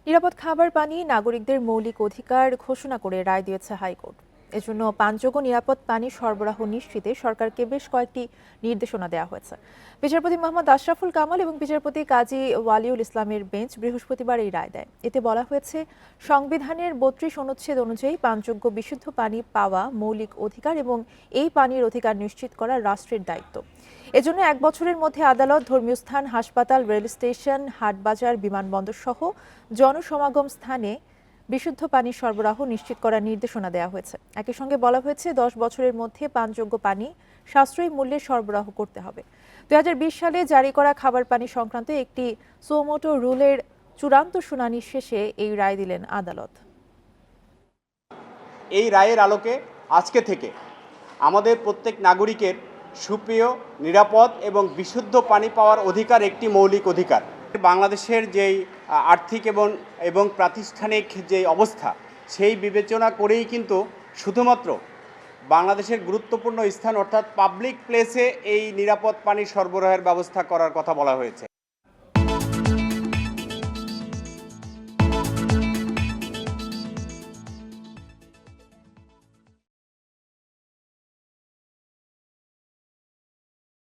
নিরাপদ খাবার পানি নাগরিকদের মৌলিক অধিকার ঘোষণা করে রায় দিয়েছে হাইকোর্ট। এজন্য পানযোগ্য নিরাপদ পানি সরবরাহ নিশ্চিতে সরকারকে বেশ কয়েকটি নির্দেশনা দেওয়া হয়েছে। বিচারপতি মোহাম্মদ আশরাফুল কামাল এবং বিচারপতি কাজী ওয়ালিউল ইসলামের বেঞ্চ বৃহস্পতিবার এই রায় দেয়। এতে বলা হয়েছে, সংবিধানের ৩২ অনুচ্ছেদ অনুযায়ী পানযোগ্য বিশুদ্ধ পানি পাওয়া মৌলিক অধিকার এবং এই পানির অধিকার নিশ্চিত করা রাষ্ট্রের দায়িত্ব। এজন্য ১ বছরের মধ্যে আদালত, ধর্মীয় স্থান, হাসপাতাল, রেল স্টেশন, হাটবাজার, বিমানবন্দর সহ জনসমাগম স্থানে বিশুদ্ধ পানি সরবরাহ নিশ্চিত করার নির্দেশনা দেওয়া হয়েছে। একই সঙ্গে বলা হয়েছে, ১০ বছরের মধ্যে পানযোগ্য পানি সাশ্রয়ী মূল্যে সরবরাহ করতে হবে। ২০২০ সালে জারি করা খাবার পানি সংক্রান্ত একটি সুমোটো রুলের চূড়ান্ত শুনানি শেষে এই রায় দিলেন আদালত। এই রায়ের আলোকে আজকে থেকে আমাদের প্রত্যেক নাগরিকের সুপেয়, নিরাপদ এবং বিশুদ্ধ পানি পাওয়ার অধিকার একটি মৌলিক অধিকার। বাংলাদেশের যেই আর্থিক এবং প্রাতিষ্ঠানিক যে অবস্থা, সেই বিবেচনা করেই কিন্তু শুধুমাত্র বাংলাদেশের গুরুত্বপূর্ণ স্থান অর্থাৎ পাবলিক প্লেসে এই নিরাপদ পানি সরবরাহের ব্যবস্থা করার কথা বলা হয়েছে।